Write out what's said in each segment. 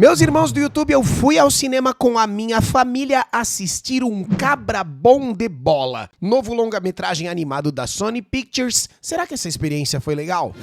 Meus irmãos do YouTube, eu fui ao cinema com a minha família assistir um Cabra Bom de Bola, novo longa-metragem animado da Sony Pictures. Será que essa experiência foi legal?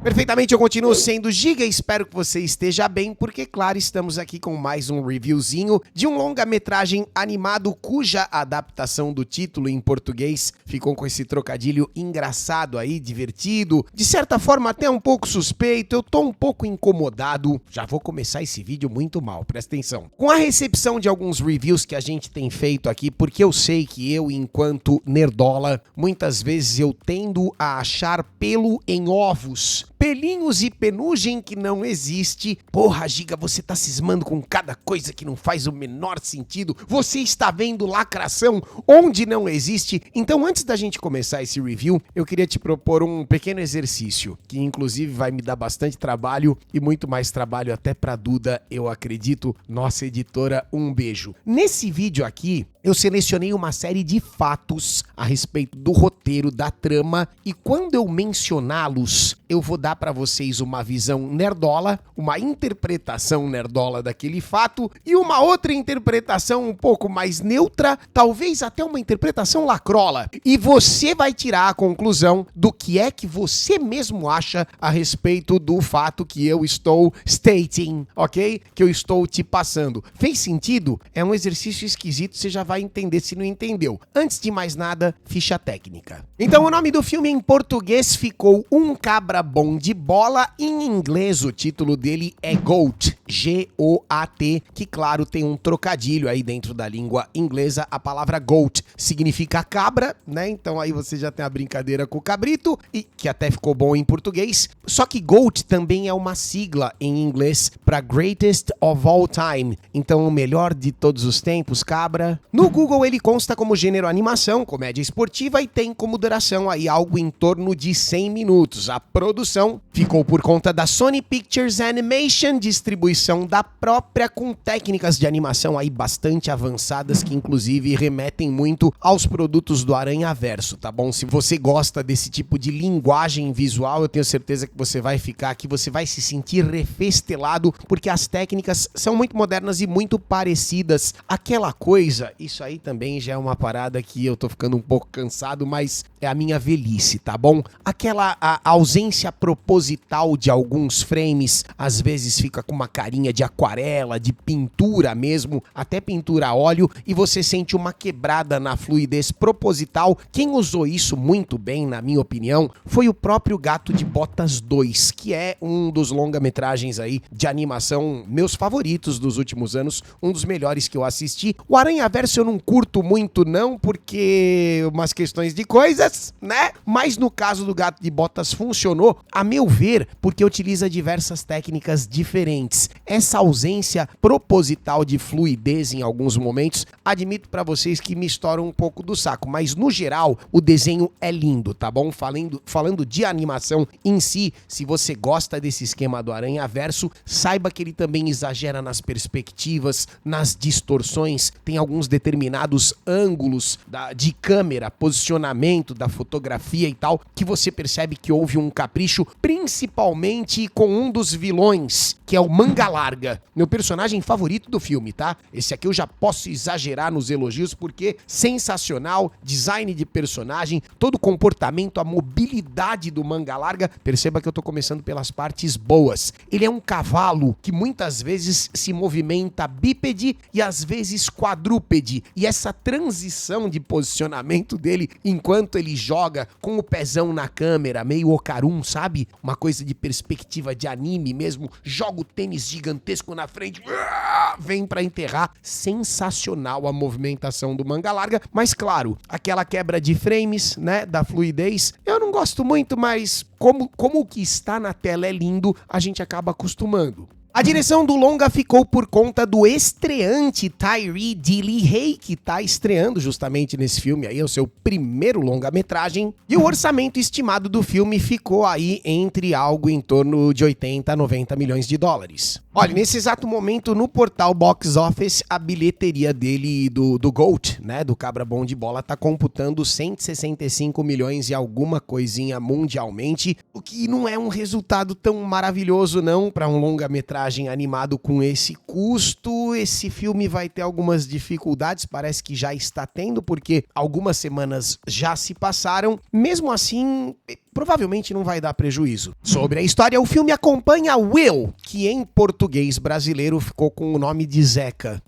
Perfeitamente, eu continuo sendo Giga, espero que você esteja bem, porque claro, estamos aqui com mais um reviewzinho de um longa-metragem animado cuja adaptação do título em português ficou com esse trocadilho engraçado aí, divertido, de certa forma até um pouco suspeito. Eu tô um pouco incomodado, já vou começar esse vídeo muito mal, presta atenção, com a recepção de alguns reviews que a gente tem feito aqui, porque eu sei que eu, enquanto nerdola, muitas vezes eu tendo a achar pelo em ovos, pelinhos e penugem que não existe. Porra, Giga, você tá cismando com cada coisa que não faz o menor sentido. Você está vendo lacração onde não existe. Então, antes da gente começar esse review, eu queria te propor um pequeno exercício, que inclusive vai me dar bastante trabalho e muito mais trabalho até pra Duda, eu acredito. Nossa editora, um beijo. Nesse vídeo aqui, eu selecionei uma série de fatos a respeito do roteiro, da trama, e quando eu mencioná-los, eu vou dar para vocês uma visão nerdola, uma interpretação nerdola daquele fato e uma outra interpretação um pouco mais neutra, talvez até uma interpretação lacrola. E você vai tirar a conclusão do que é que você mesmo acha a respeito do fato que eu estou stating, ok? Que eu estou te passando. Fez sentido? É um exercício esquisito, você já vai entender se não entendeu. Antes de mais nada, ficha técnica. Então o nome do filme em português ficou Um Cabra Bom de Bola. Em inglês o título dele é GOAT, G-O-A-T, que claro tem um trocadilho aí dentro da língua inglesa. A palavra GOAT significa cabra, né? Então aí você já tem a brincadeira com o cabrito, e que até ficou bom em português. Só que GOAT também é uma sigla em inglês para Greatest of All Time. Então o melhor de todos os tempos, cabra. No Google ele consta como gênero animação, comédia esportiva, e tem como duração aí algo em torno de 100 minutos. A produção ficou por conta da Sony Pictures Animation, distribuição da própria, com técnicas de animação aí bastante avançadas, que inclusive remetem muito aos produtos do Aranhaverso, tá bom? Se você gosta desse tipo de linguagem visual, eu tenho certeza que você vai ficar aqui, você vai se sentir refestelado, porque as técnicas são muito modernas e muito parecidas. Aquela coisa, isso aí também já é uma parada que eu tô ficando um pouco cansado, mas é a minha velhice, tá bom? Aquela ausência proposital de alguns frames, às vezes fica com uma carinha de aquarela, de pintura mesmo, até pintura a óleo, e você sente uma quebrada na fluidez proposital. Quem usou isso muito bem, na minha opinião, foi o próprio Gato de Botas 2, que é um dos longa-metragens aí de animação, meus favoritos dos últimos anos, um dos melhores que eu assisti. O Aranhaverso eu não curto muito não, porque umas questões de coisas, né? Mas no caso do Gato de Botas funcionou, a meu ver, porque utiliza diversas técnicas diferentes. Essa ausência proposital de fluidez em alguns momentos, admito pra vocês que me estoura um pouco do saco, mas no geral o desenho é lindo, tá bom? Falando de animação em si, se você gosta desse esquema do Aranhaverso, saiba que ele também exagera nas perspectivas, nas distorções, tem alguns determinados ângulos de câmera, posicionamento da fotografia e tal, que você percebe que houve um capricho, principalmente com um dos vilões, que é o Manga Larga, meu personagem favorito do filme, tá? Esse aqui eu já posso exagerar nos elogios, porque sensacional, design de personagem, todo o comportamento, a mobilidade do Manga Larga. Perceba que eu tô começando pelas partes boas. Ele é um cavalo que muitas vezes se movimenta bípede e às vezes quadrúpede, e essa transição de posicionamento dele enquanto ele joga com o pezão na câmera, meio Ocarun, sabe? Uma coisa de perspectiva de anime mesmo, joga o tênis gigantesco na frente, vem pra enterrar. Sensacional a movimentação do Manga Larga, mas claro, aquela quebra de frames, né, da fluidez, eu não gosto muito, mas como o que está na tela é lindo, a gente acaba acostumando. A direção do longa ficou por conta do estreante Tyree Dilley, que tá estreando justamente nesse filme aí, é o seu primeiro longa-metragem, e o orçamento estimado do filme ficou aí entre algo em torno de 80 a 90 milhões de dólares. Olha, nesse exato momento, no portal Box Office, a bilheteria dele do GOAT, né, do Cabra Bom de Bola, tá computando 165 milhões e alguma coisinha mundialmente, o que não é um resultado tão maravilhoso não para um longa-metragem animado com esse custo. Esse filme vai ter algumas dificuldades, parece que já está tendo, porque algumas semanas já se passaram. Mesmo assim, provavelmente não vai dar prejuízo. Sobre a história, o filme acompanha Will, que em português brasileiro ficou com o nome de Zeca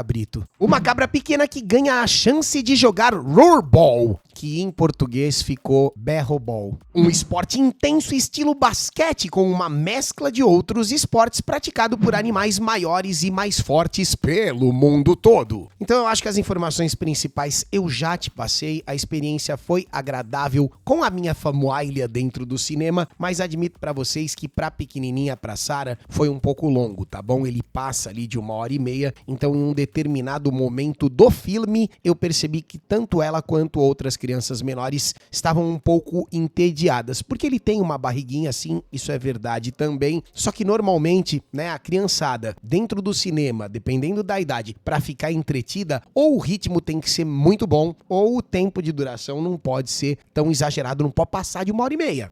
Brito. Uma cabra pequena que ganha a chance de jogar Rollerball, que em português ficou Berroball. Um esporte intenso estilo basquete com uma mescla de outros esportes praticado por animais maiores e mais fortes pelo mundo todo. Então eu acho que as informações principais eu já te passei, a experiência foi agradável com a minha família dentro do cinema, mas admito pra vocês que pra pequenininha, pra Sarah, foi um pouco longo, tá bom? Ele passa ali de 1h30, então em um determinado momento do filme eu percebi que tanto ela quanto outras crianças menores estavam um pouco entediadas, porque ele tem uma barriguinha assim, isso é verdade também, só que normalmente, né, a criançada dentro do cinema, dependendo da idade, pra ficar entretida, ou o ritmo tem que ser muito bom, ou o tempo de duração não pode ser tão exagerado, não pode passar de 1h30.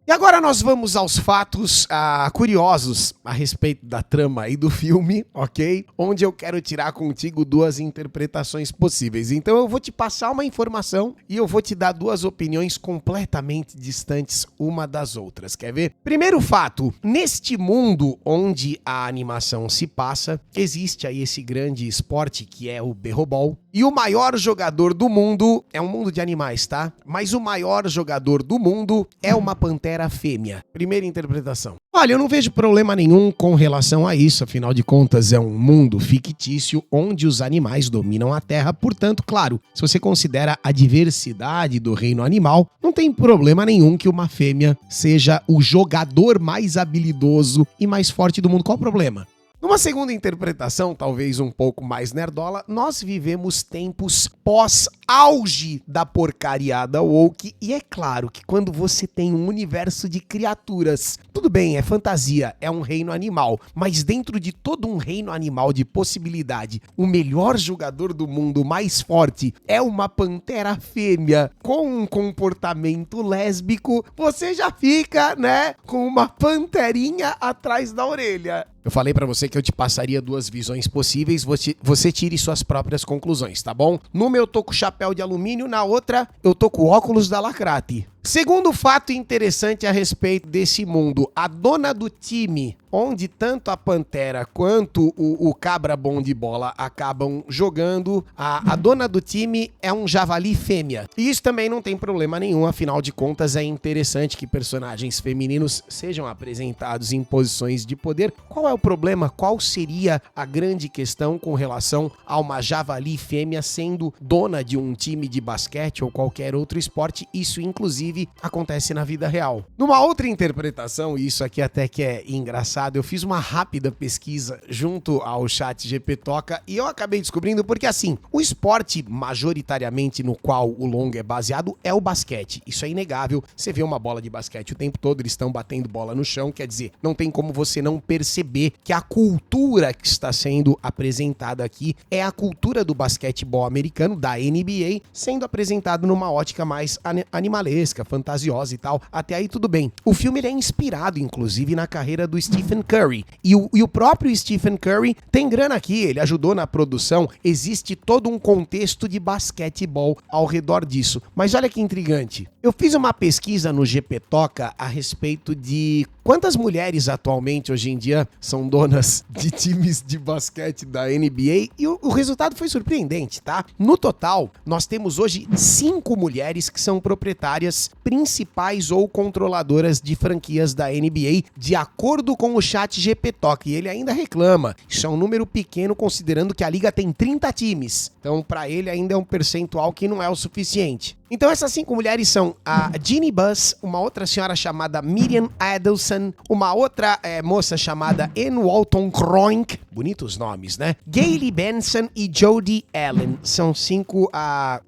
E agora nós vamos aos fatos curiosos a respeito da trama aí do filme, ok? Onde eu quero tirar contigo duas interpretações possíveis. Então eu vou te passar uma informação e eu vou te dar duas opiniões completamente distantes uma das outras. Quer ver? Primeiro fato, neste mundo onde a animação se passa, existe aí esse grande esporte que é o berroball, e o maior jogador do mundo, é um mundo de animais, tá? Mas o maior jogador do mundo é uma pantera fêmea. Primeira interpretação. Olha, eu não vejo problema nenhum com relação a isso, afinal de contas é um mundo fictício onde os animais dominam a Terra, portanto, claro, se você considera a diversidade do reino animal, não tem problema nenhum que uma fêmea seja o jogador mais habilidoso e mais forte do mundo. Qual o problema? Numa segunda interpretação, talvez um pouco mais nerdola, nós vivemos tempos pós-auge da porcariada woke, e é claro que quando você tem um universo de criaturas, tudo bem, é fantasia, é um reino animal, mas dentro de todo um reino animal de possibilidade, o melhor jogador do mundo mais forte é uma pantera fêmea com um comportamento lésbico, você já fica, né, com uma panterinha atrás da orelha. Eu falei pra você que eu te passaria duas visões possíveis, você tire suas próprias conclusões, tá bom? Numa eu tô com chapéu de alumínio, na outra eu tô com óculos da Lacrate. Segundo fato interessante a respeito desse mundo, a dona do time, onde tanto a pantera quanto o cabra bom de bola acabam jogando, a dona do time é um javali fêmea. E isso também não tem problema nenhum, afinal de contas é interessante que personagens femininos sejam apresentados em posições de poder. Qual é o problema? Qual seria a grande questão com relação a uma javali fêmea sendo dona de um time de basquete ou qualquer outro esporte? Isso, inclusive, acontece na vida real. Numa outra interpretação, e isso aqui até que é engraçado, eu fiz uma rápida pesquisa junto ao ChatGPT e eu acabei descobrindo porque, assim, o esporte majoritariamente no qual o longa é baseado é o basquete. Isso é inegável. Você vê uma bola de basquete o tempo todo, eles estão batendo bola no chão, quer dizer, não tem como você não perceber que a cultura que está sendo apresentada aqui é a cultura do basquetebol americano, da NBA, sendo apresentado numa ótica mais animalesca, fantasiosa e tal. Até aí tudo bem. O filme ele é inspirado, inclusive, na carreira do Stephen Curry. E o próprio Stephen Curry tem grana aqui, ele ajudou na produção. Existe todo um contexto de basquetebol ao redor disso. Mas olha que intrigante. Eu fiz uma pesquisa no GPToca a respeito de quantas mulheres atualmente, hoje em dia, são donas de times de basquete da NBA e o resultado foi surpreendente, tá? No total, nós temos hoje 5 mulheres que são proprietárias principais ou controladoras de franquias da NBA, de acordo com o ChatGPT, e ele ainda reclama. Isso é um número pequeno considerando que a liga tem 30 times. Então, para ele ainda é um percentual que não é o suficiente. Então essas 5 mulheres são a Jeannie Buss, uma outra senhora chamada Miriam Adelson, uma outra moça chamada Ann Walton Kroink, bonitos nomes, né? Gayle Benson e Jodie Allen. São 5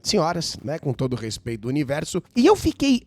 senhoras, né? Com todo o respeito do universo. E eu fiquei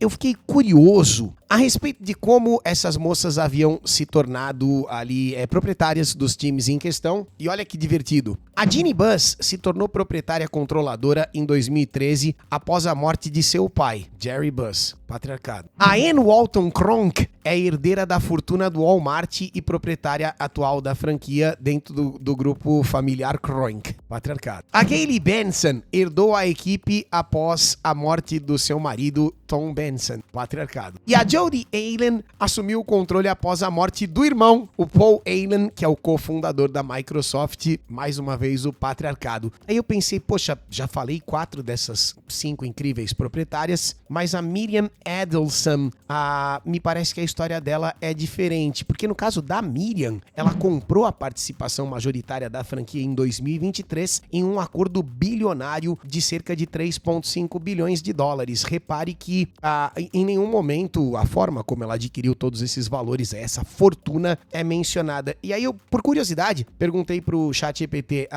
curioso a respeito de como essas moças haviam se tornado ali proprietárias dos times em questão. E olha que divertido. A Jeannie Buss se tornou proprietária controladora em 2013 após a morte de seu pai, Jerry Buss, patriarcado. A Ann Walton Kroink é herdeira da fortuna do Walmart e proprietária atual da franquia dentro do grupo familiar Kroink, patriarcado. A Gayle Benson herdou a equipe após a morte do seu marido, Tom Benson, patriarcado. E a Jodie Allen assumiu o controle após a morte do irmão, o Paul Allen, que é o cofundador da Microsoft, mais uma vez o patriarcado. Aí eu pensei, poxa, já falei 4 dessas 5 incríveis proprietárias, mas a Miriam Adelson, me parece que a história dela é diferente, porque no caso da Miriam, ela comprou a participação majoritária da franquia em 2023 em um acordo bilionário de cerca de 3,5 bilhões de dólares. Repare que em nenhum momento a forma como ela adquiriu todos esses valores, essa fortuna é mencionada. E aí eu, por curiosidade, perguntei pro ChatGPT,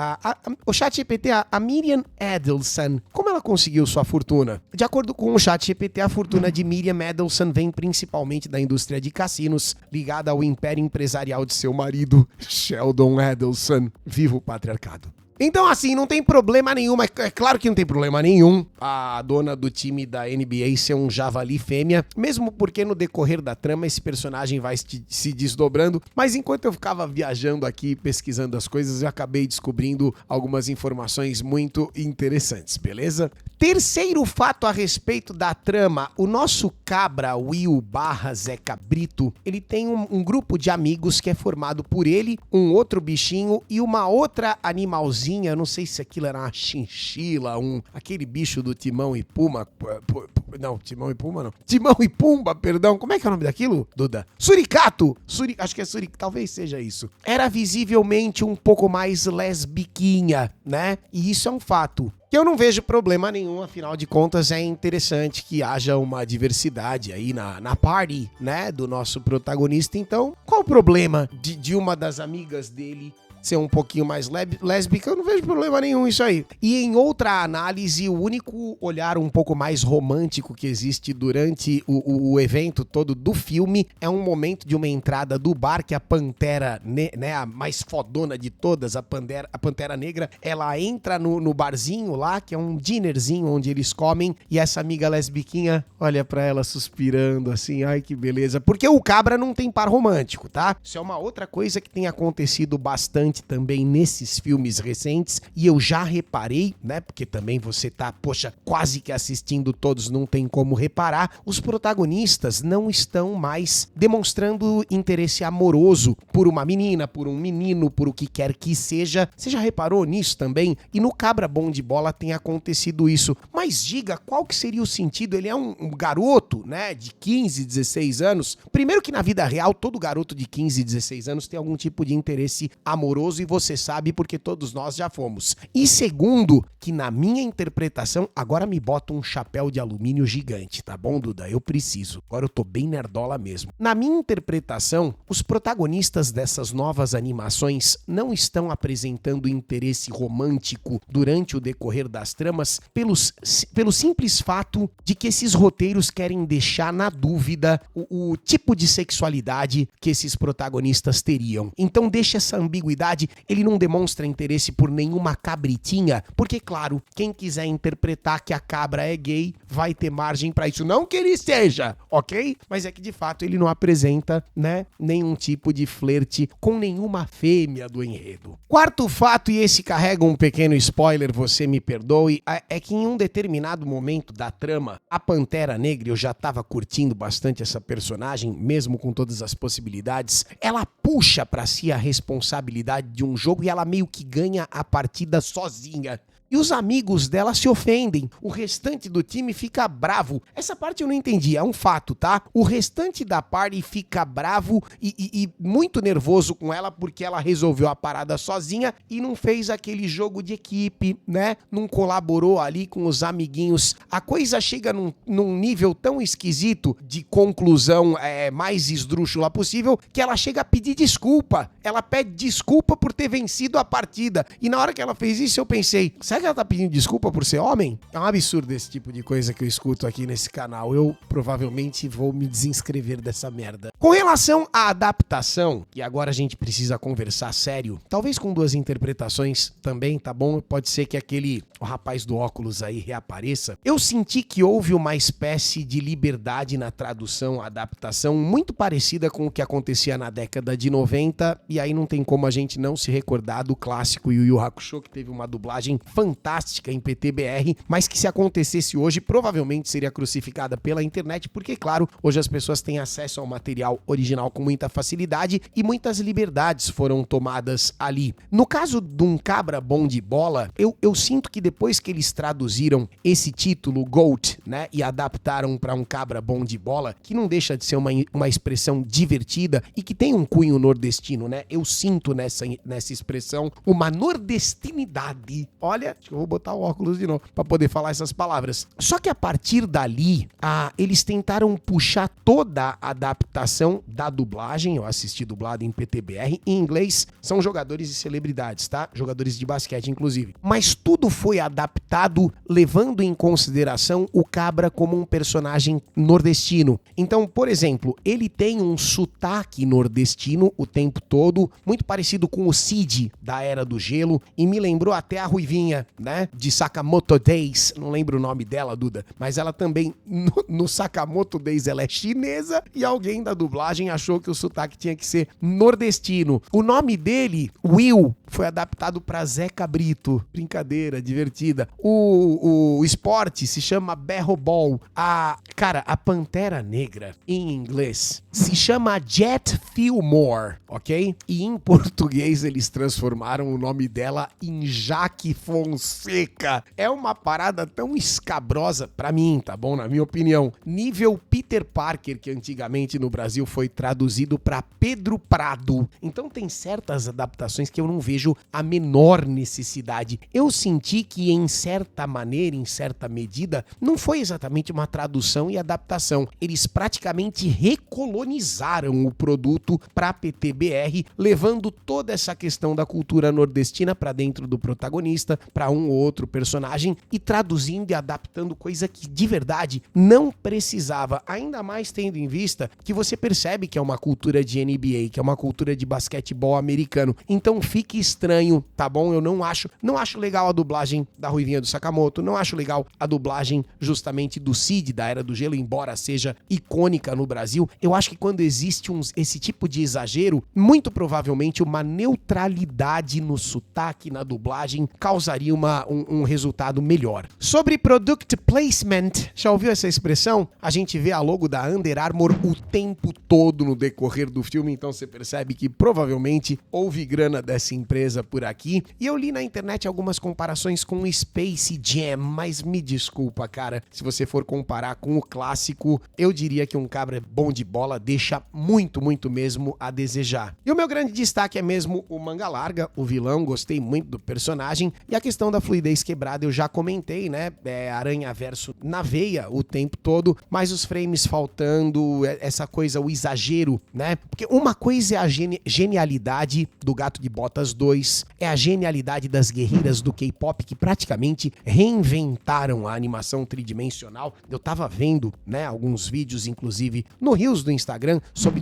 o ChatGPT, a Miriam Adelson, como ela conseguiu sua fortuna? De acordo com o ChatGPT, a fortuna de Miriam Adelson vem principalmente da indústria de cassinos, ligada ao império empresarial de seu marido, Sheldon Adelson. Viva o patriarcado. Então, assim, não tem problema nenhum, é claro que não tem problema nenhum a dona do time da NBA ser um javali fêmea, mesmo porque no decorrer da trama esse personagem vai se desdobrando, mas enquanto eu ficava viajando aqui, pesquisando as coisas, eu acabei descobrindo algumas informações muito interessantes, beleza? Terceiro fato a respeito da trama, o nosso cabra Will / Zé Cabrito, ele tem um grupo de amigos que é formado por ele, um outro bichinho e uma outra animalzinha. Eu não sei se aquilo era uma chinchila, aquele bicho do Timão e Puma. Não, Timão e Puma não. Timão e Pumba, perdão. Como é que é o nome daquilo, Duda? Suricato! Acho que é Suricato, talvez seja isso. Era visivelmente um pouco mais lesbiquinha, né? E isso é um fato. Que eu não vejo problema nenhum, afinal de contas é interessante que haja uma diversidade aí na party, né, do nosso protagonista. Então, qual o problema de uma das amigas dele ser um pouquinho mais lésbica? Eu não vejo problema nenhum isso aí. E em outra análise, o único olhar um pouco mais romântico que existe durante o evento todo do filme é um momento de uma entrada do bar que a Pantera, né, a mais fodona de todas, a Pantera Negra, ela entra no barzinho lá, que é um dinnerzinho onde eles comem, e essa amiga lesbiquinha olha pra ela suspirando assim, ai que beleza, porque o cabra não tem par romântico, tá? Isso é uma outra coisa que tem acontecido bastante também nesses filmes recentes, e eu já reparei, né, porque também você tá, poxa, quase que assistindo todos, não tem como reparar, os protagonistas não estão mais demonstrando interesse amoroso por uma menina, por um menino, por o que quer que seja. Você já reparou nisso também? E no Cabra Bom de Bola tem acontecido isso. Mas diga, qual que seria o sentido? Ele é um garoto, né, de 15, 16 anos. Primeiro que na vida real, todo garoto de 15, 16 anos tem algum tipo de interesse amoroso, e você sabe porque todos nós já fomos. E segundo, que na minha interpretação, agora me bota um chapéu de alumínio gigante, tá bom, Duda? Eu preciso. Agora eu tô bem nerdola mesmo. Na minha interpretação, os protagonistas dessas novas animações não estão apresentando interesse romântico durante o decorrer das tramas pelo simples fato de que esses roteiros querem deixar na dúvida o tipo de sexualidade que esses protagonistas teriam. Então deixa essa ambiguidade, ele não demonstra interesse por nenhuma cabritinha, porque claro, quem quiser interpretar que a cabra é gay vai ter margem pra isso, não que ele seja, ok? Mas é que de fato ele não apresenta, né, nenhum tipo de flerte com nenhuma fêmea do enredo. Quarto fato, e esse carrega um pequeno spoiler, você me perdoe, é que em um determinado momento da trama, a Pantera Negra, eu já tava curtindo bastante essa personagem, mesmo com todas as possibilidades, ela puxa pra si a responsabilidade de um jogo e ela meio que ganha a partida sozinha. e os amigos dela se ofendem. O restante do time fica bravo. Essa parte eu não entendi, é um fato, tá? O restante da party fica bravo e muito nervoso com ela porque ela resolveu a parada sozinha e não fez aquele jogo de equipe, né? Não colaborou ali com os amiguinhos. A coisa chega num nível tão esquisito de conclusão mais esdrúxula possível que ela chega a pedir desculpa. Ela pede desculpa por ter vencido a partida. E na hora que ela fez isso eu pensei, será que ela tá pedindo desculpa por ser homem? É um absurdo esse tipo de coisa que eu escuto aqui nesse canal. Eu provavelmente vou me desinscrever dessa merda. Com relação à adaptação, e agora a gente precisa conversar sério, talvez com duas interpretações também, tá bom? Pode ser que o rapaz do óculos aí reapareça. Eu senti que houve uma espécie de liberdade na tradução, adaptação, muito parecida com o que acontecia na década de 90, e aí não tem como a gente não se recordar do clássico Yu Yu Hakusho, que teve uma dublagem fantástica em PTBR, mas que se acontecesse hoje, provavelmente seria crucificada pela internet, porque, claro, hoje as pessoas têm acesso ao material original com muita facilidade e muitas liberdades foram tomadas ali. No caso de Um Cabra Bom de Bola, eu sinto que depois que eles traduziram esse título, GOAT, né, e adaptaram para Um Cabra Bom de Bola, que não deixa de ser uma expressão divertida e que tem um cunho nordestino, né? Eu sinto nessa expressão uma nordestinidade. Olha, acho que eu vou botar o óculos de novo para poder falar essas palavras. Só que a partir dali, eles tentaram puxar toda a adaptação da dublagem. Eu assisti dublado em PTBR, em inglês, são jogadores e celebridades, tá? Jogadores de basquete, inclusive. Mas tudo foi adaptado levando em consideração o Cabra como um personagem nordestino. Então, por exemplo, ele tem um sotaque nordestino o tempo todo, muito parecido com o Cid da Era do Gelo, e me lembrou até a Ruivinha, né? De Sakamoto Days, não lembro o nome dela, Duda, mas ela também, no Sakamoto Days, ela é chinesa, e alguém da dublagem achou que o sotaque tinha que ser nordestino. O nome dele, Will, foi adaptado para Zé Cabrito. Brincadeira, divertida. O esporte se chama Barrel-Ball. A Pantera Negra, em inglês, se chama Jet Fillmore, ok? E em português eles transformaram o nome dela em Jaque Fonseca. É uma parada tão escabrosa pra mim, tá bom? Na minha opinião. Nível Peter Parker, que antigamente no Brasil foi traduzido pra Pedro Prado. Então tem certas adaptações que eu não vejo a menor necessidade. Eu senti que em certa maneira, em certa medida, não foi exatamente uma tradução e adaptação. Eles praticamente recolonizaram o produto pra PTBR, levando toda essa questão da cultura nordestina pra dentro do protagonista, pra um ou outro personagem, e traduzindo e adaptando coisa que de verdade não precisava, ainda mais tendo em vista que você percebe que é uma cultura de NBA, que é uma cultura de basquetebol americano. Então fique estranho, tá bom? Eu não acho legal a dublagem da Ruivinha do Sakamoto, não acho legal a dublagem justamente do Cid da Era do Gelo, embora seja icônica no Brasil. Eu acho que quando existe esse tipo de exagero, muito provavelmente uma neutralidade no sotaque, na dublagem, causaria um resultado melhor. Sobre product placement, já ouviu essa expressão? A gente vê a logo da Under Armour o tempo todo no decorrer do filme, então você percebe que provavelmente houve grana dessa empresa por aqui. E eu li na internet algumas comparações com Space Jam, mas me desculpa, cara, se você for comparar com o clássico, eu diria que Um Cabra Bom de Bola deixa muito, muito mesmo a desejar. E o meu grande destaque é mesmo o Manga Larga, o vilão, gostei muito do personagem, e a questão da fluidez quebrada eu já comentei, né? Aranha-verso na veia o tempo todo, mas os frames faltando, essa coisa, o exagero, né? Porque uma coisa é a genialidade do Gato de Botas 2, é a genialidade das guerreiras do K-pop que praticamente reinventaram a animação tridimensional. Eu tava vendo, né, alguns vídeos, inclusive, no Reels do Instagram, sobre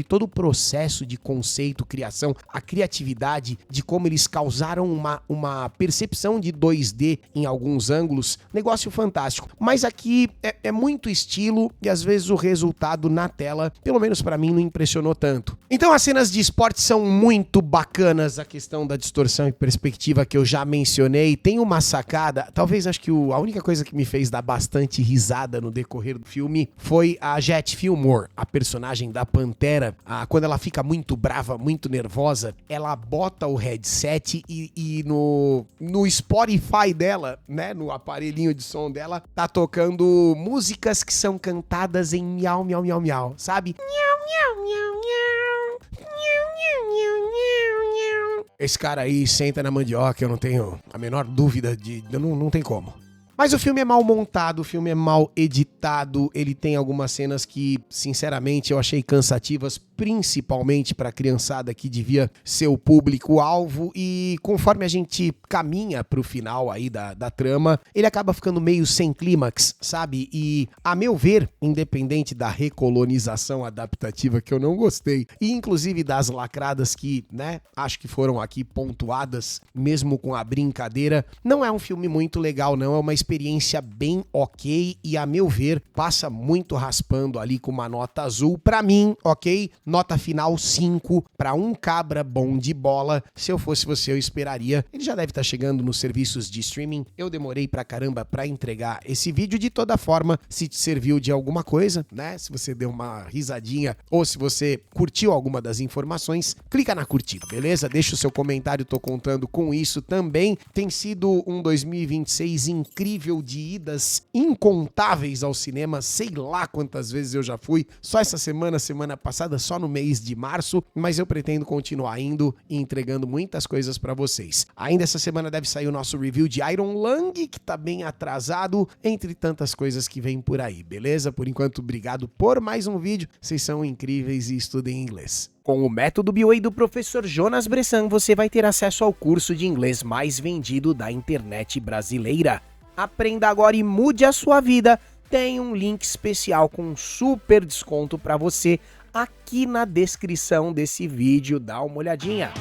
todo o processo de conceito, criação, a criatividade, de como eles causaram uma percepção de 2D em alguns ângulos. Negócio fantástico. Mas aqui é muito estilo e às vezes o resultado na tela, pelo menos pra mim, não impressionou tanto. Então as cenas de esporte são muito bacanas, a questão da distorção e perspectiva que eu já mencionei. Tem uma sacada, talvez acho que a única coisa que me fez dar bastante risada no decorrer do filme foi a Jet Fillmore, a personagem da Pantera, quando ela fica muito brava brava, muito nervosa, ela bota o headset e no Spotify dela, né, no aparelhinho de som dela, tá tocando músicas que são cantadas em miau, miau, miau, miau, sabe? Miau, miau, miau, miau. Miau, miau, miau, miau, miau. Esse cara aí senta na mandioca, eu não tenho a menor dúvida de... Não tem como. Mas o filme é mal montado, o filme é mal editado, ele tem algumas cenas que, sinceramente, eu achei cansativas, principalmente para a criançada que devia ser o público-alvo, e conforme a gente caminha pro final aí da trama, ele acaba ficando meio sem clímax, sabe? E, a meu ver, independente da recolonização adaptativa que eu não gostei, e inclusive das lacradas que, né, acho que foram aqui pontuadas, mesmo com a brincadeira, não é um filme muito legal, não, é uma experiência bem ok e, a meu ver, passa muito raspando ali com uma nota azul. Pra mim, ok? Nota final 5 pra um cabra bom de bola. Se eu fosse você, eu esperaria. Ele já deve estar chegando nos serviços de streaming. Eu demorei pra caramba pra entregar esse vídeo. De toda forma, se te serviu de alguma coisa, né? Se você deu uma risadinha ou se você curtiu alguma das informações, clica na curtida, beleza? Deixa o seu comentário, tô contando com isso também. Tem sido um 2026 incrível, de idas incontáveis ao cinema, sei lá quantas vezes eu já fui, só essa semana passada, só no mês de março, mas eu pretendo continuar indo e entregando muitas coisas pra vocês. Ainda essa semana deve sair o nosso review de Iron Lung, que tá bem atrasado, entre tantas coisas que vem por aí, beleza? Por enquanto, obrigado por mais um vídeo, vocês são incríveis e estudem inglês. Com o método BWay do professor Jonas Bressan, você vai ter acesso ao curso de inglês mais vendido da internet brasileira. Aprenda agora e mude a sua vida. Tem um link especial com um super desconto para você aqui na descrição desse vídeo. Dá uma olhadinha.